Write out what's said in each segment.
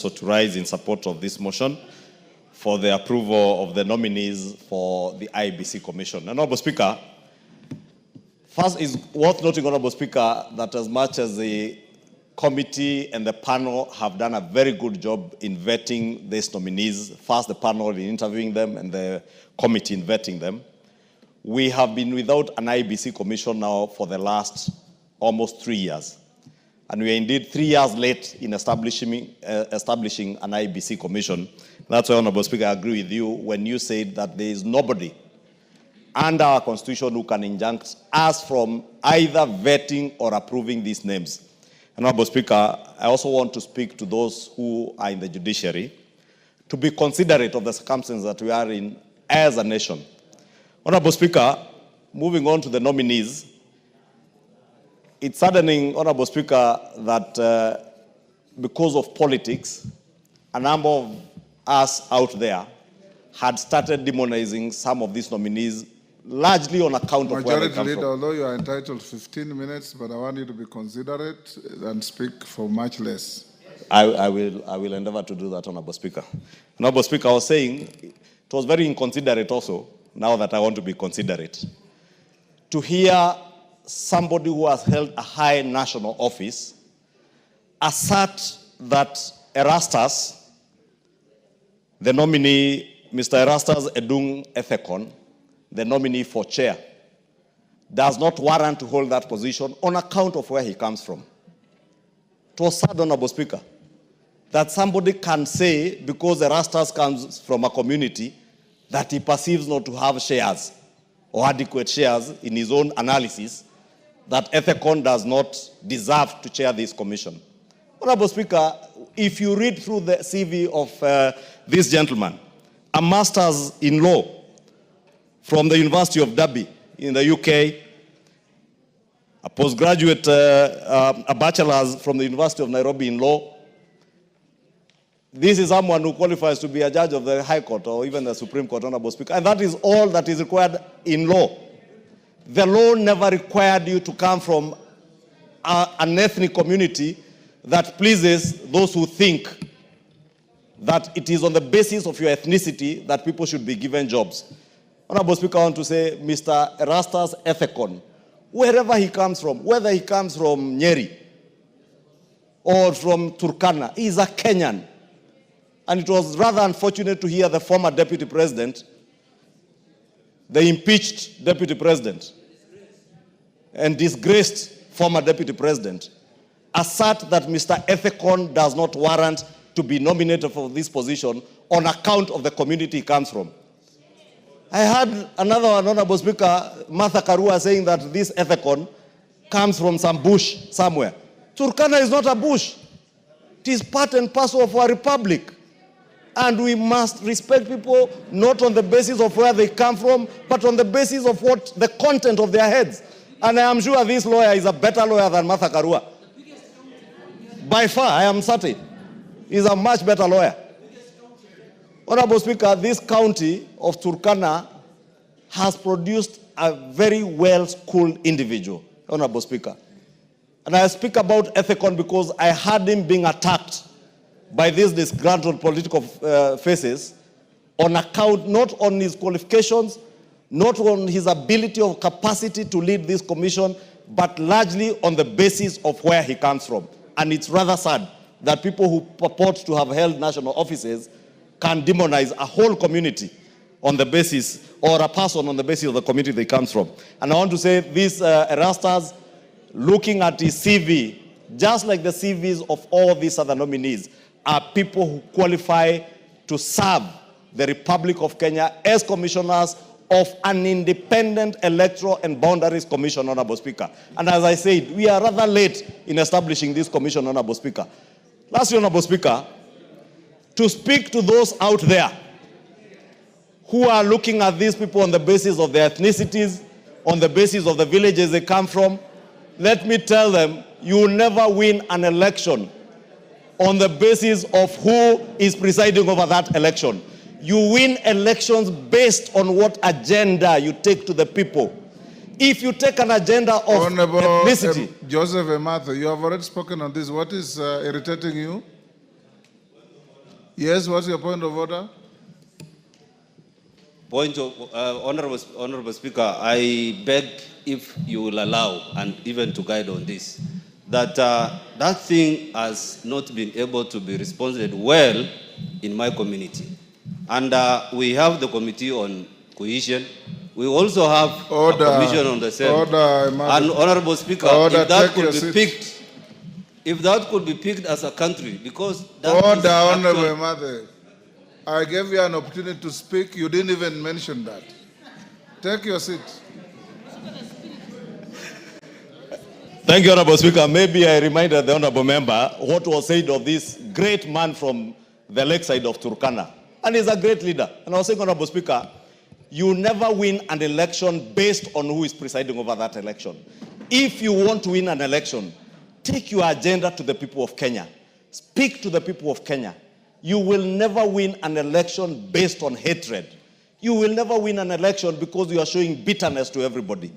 So to rise in support of this motion for the approval of the nominees for the IEBC Commission. Honorable Speaker, first is worth noting, Honorable Speaker, that as much as the committee and the panel have done a very good job in vetting these nominees, first the panel in interviewing them and the committee in vetting them, we have been without an IEBC Commission now for the last almost 3 years. And we are indeed 3 years late in establishing an IEBC Commission. That's why, Honorable Speaker, I agree with you when you said that there is nobody under our Constitution who can injunct us from either vetting or approving these names. Honorable Speaker, I also want to speak to those who are in the judiciary to be considerate of the circumstances that we are in as a nation. Honorable Speaker, moving on to the nominees, it's saddening, Honorable Speaker, that because of politics, a number of us out there had started demonizing some of these nominees, largely on account of where they come from. Although you are entitled to 15 minutes, but I want you to be considerate and speak for much less. I will endeavor to do that, Honorable Speaker. Honorable Speaker, I was saying it was very inconsiderate also, now that I want to be considerate, to hear somebody who has held a high national office assert that Erastus, the nominee, Mr. Erastus Edung Ethekon, the nominee for chair, does not warrant to hold that position on account of where he comes from. It was sad, Honorable Speaker, that somebody can say, because Erastus comes from a community that he perceives not to have shares or adequate shares in his own analysis, that Ethekon does not deserve to chair this commission. Honorable Speaker, if you read through the CV of this gentleman, a master's in law from the University of Derby in the UK, a postgraduate, a bachelor's from the University of Nairobi in law. This is someone who qualifies to be a judge of the High Court or even the Supreme Court, Honorable Speaker, and that is all that is required in law. The law never required you to come from an ethnic community that pleases those who think that it is on the basis of your ethnicity that people should be given jobs. Honorable Speaker, I want to say, Mr. Erastus Ethekon, wherever he comes from, whether he comes from Nyeri or from Turkana, he is a Kenyan. And it was rather unfortunate to hear the former deputy president, the impeached deputy president and disgraced former deputy president, assert that Mr. Ethekon does not warrant to be nominated for this position on account of the community he comes from. I heard another one, Honorable Speaker, Martha Karua, saying that this Ethekon comes from some bush somewhere. Turkana is not a bush. It is part and parcel of our republic. And we must respect people not on the basis of where they come from, but on the basis of what the content of their heads. And I am sure this lawyer is a better lawyer than Martha Karua. By far, I am certain. He's a much better lawyer. Honorable Speaker, this county of Turkana has produced a very well-schooled individual, Honorable Speaker. And I speak about Ethekon because I heard him being attacked by these disgruntled political faces on account not on his qualifications, not on his ability or capacity to lead this commission, but largely on the basis of where he comes from. And it's rather sad that people who purport to have held national offices can demonize a whole community on the basis, or a person on the basis of the community they comes from. And I want to say this, Erastus, looking at his CV, just like the CVs of all these other nominees, are people who qualify to serve the Republic of Kenya as commissioners of an independent electoral and boundaries commission, Honorable Speaker. And as I said, we are rather late in establishing this commission, Honorable Speaker. Lastly, Honorable Speaker, to speak to those out there who are looking at these people on the basis of their ethnicities, on the basis of the villages they come from, let me tell them, you will never win an election on the basis of who is presiding over that election. You win elections based on what agenda you take to the people. If you take an agenda of ethnicity. Joseph Ematho, you have already spoken on this. What is irritating you? Yes, what's your point of order? Point of, Honorable Speaker, I beg if you will allow, and even to guide on this, that that thing has not been able to be responded well in my community. And we have the Committee on Cohesion. We also have a Commission on the same. And Honorable Speaker, if that could be picked, if that could be picked as a country, because that Honorable Mother. I gave you an opportunity to speak. You didn't even mention that. Take your seat. Thank you, Honorable Speaker. Maybe I reminded the Honorable Member what was said of this great man from the lakeside of Turkana. And he's a great leader. And I was saying, Honorable Speaker, you never win an election based on who is presiding over that election. If you want to win an election, take your agenda to the people of Kenya. Speak to the people of Kenya. You will never win an election based on hatred. You will never win an election because you are showing bitterness to everybody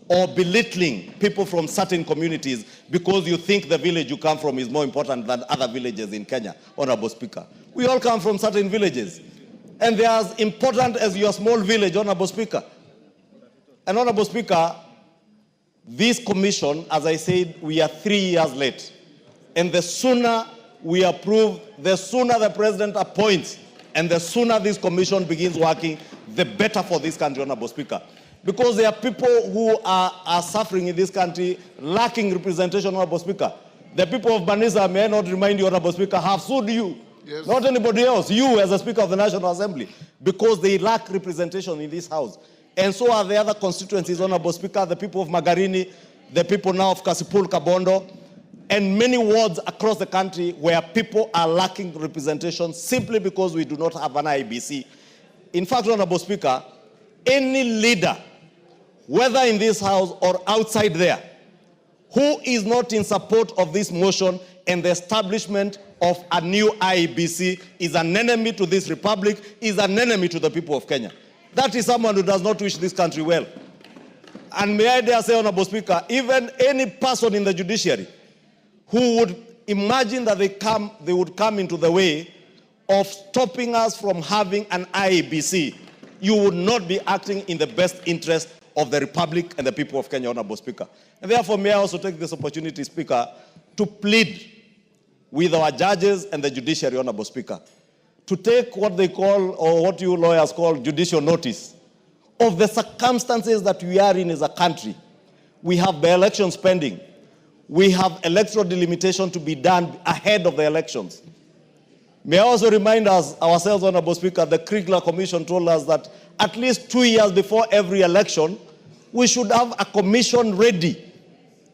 or belittling people from certain communities because you think the village you come from is more important than other villages in Kenya, Honorable Speaker. We all come from certain villages. And they are as important as your small village, Honorable Speaker. And Honorable Speaker, this commission, as I said, we are 3 years late. And the sooner we approve, the sooner the president appoints, and the sooner this commission begins working, the better for this country, Honorable Speaker. Because there are people who are suffering in this country, lacking representation, Honorable Speaker. The people of Banisa, may I not remind you, Honorable Speaker, have sued you. Yes. Not anybody else, you as a Speaker of the National Assembly, because they lack representation in this House. And so are the other constituencies, Honorable Speaker, the people of Magarini, the people now of Kasipul, Kabondo, and many wards across the country where people are lacking representation simply because we do not have an IEBC. In fact, Honorable Speaker, any leader, whether in this House or outside there, who is not in support of this motion and the establishment of a new IEBC is an enemy to this republic, is an enemy to the people of Kenya. That is someone who does not wish this country well. And may I dare say, Honorable Speaker, even any person in the judiciary who would imagine that they would come into the way of stopping us from having an IEBC, you would not be acting in the best interest of the Republic and the people of Kenya, Honorable Speaker. And therefore, may I also take this opportunity, Speaker, to plead with our judges and the judiciary, Honorable Speaker, to take what they call, or what you lawyers call, judicial notice of the circumstances that we are in as a country. We have the elections pending. We have electoral delimitation to be done ahead of the elections. May I also remind us, ourselves, Honorable Speaker, the Kriegler Commission told us that at least 2 years before every election, we should have a commission ready.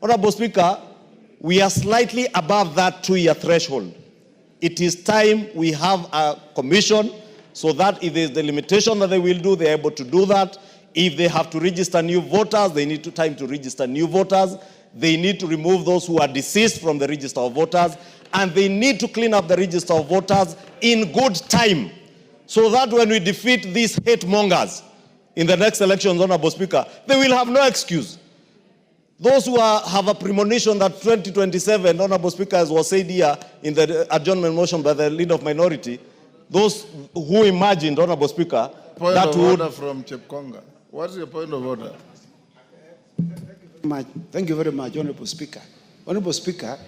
Honorable Speaker, we are slightly above that 2-year threshold. It is time we have a commission so that if there's the limitation that they will do, they're able to do that. If they have to register new voters, they need time to register new voters. They need to remove those who are deceased from the register of voters. And they need to clean up the register of voters in good time so that when we defeat these hate mongers in the next elections, Honorable Speaker, they will have no excuse. Those who have a premonition that 2027, Honorable Speaker, as was said here in the adjournment motion by the leader of minority, those who imagined, Honorable Speaker, point that of would... order from Chepkonga. What's your point of order? Thank you very much, Honorable Speaker. Honorable Speaker,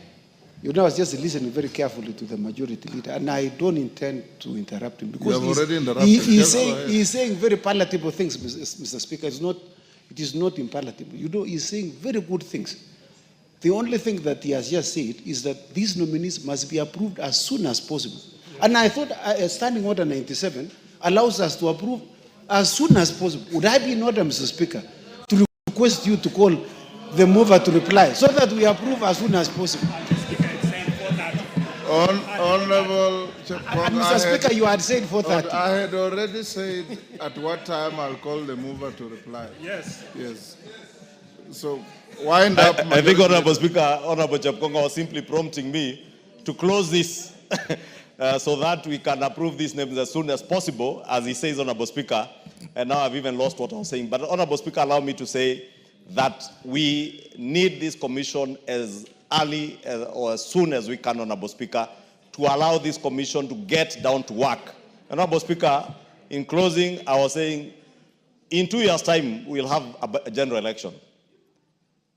you know, I was just listening very carefully to the majority leader, and I don't intend to interrupt him because he's saying very palatable things, Mr. Speaker. It is not impalatable. You know, he's saying very good things. The only thing that he has just said is that these nominees must be approved as soon as possible. And I thought Standing Order 97 allows us to approve as soon as possible. Would I be in order, Mr. Speaker, to request you to call the mover to reply so that we approve as soon as possible? Honorable Mr. Speaker, you had said 4:30. I had already said at what time I'll call the mover to reply. Yes. Yes. So wind up. I think, Honorable Speaker, Honorable Chepkonga was simply prompting me to close this so that we can approve these names as soon as possible, as he says, Honorable Speaker. And now I've even lost what I was saying. But Honorable Speaker, allow me to say that we need this commission as early or as soon as we can, Honorable Speaker, to allow this commission to get down to work. Honorable Speaker, in closing, I was saying, in 2 years' time, we'll have a general election,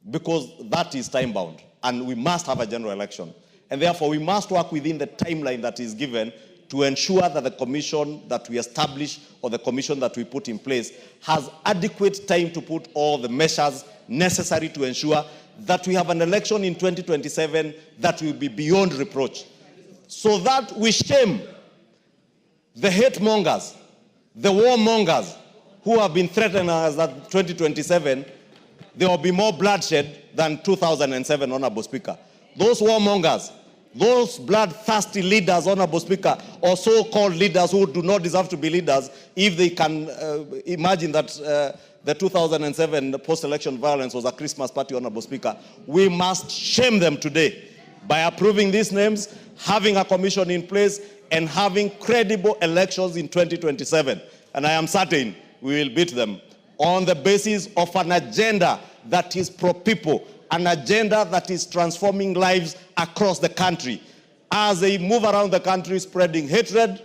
because that is time-bound, and we must have a general election. And therefore, we must work within the timeline that is given to ensure that the commission that we establish or the commission that we put in place has adequate time to put all the measures necessary to ensure that we have an election in 2027 that will be beyond reproach, so that we shame the hate mongers, the war mongers who have been threatening us that 2027 there will be more bloodshed than 2007, Honorable Speaker. Those warmongers, those bloodthirsty leaders, Honorable Speaker, or so-called leaders who do not deserve to be leaders, if they can imagine that the 2007 post-election violence was a Christmas party, Honorable Speaker, we must shame them today by approving these names, having a commission in place, and having credible elections in 2027. And I am certain we will beat them on the basis of an agenda that is pro-people, an agenda that is transforming lives across the country. As they move around the country spreading hatred,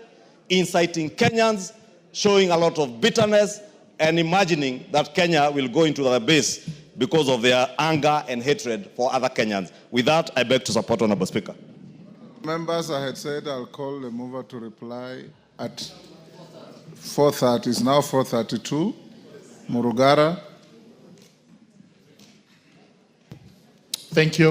inciting Kenyans, showing a lot of bitterness, and imagining that Kenya will go into the abyss because of their anger and hatred for other Kenyans. With that, I beg to support, Honorable Speaker. Members, I had said I'll call the mover to reply at 4:30. It's now 4:32. Murugara. Thank you.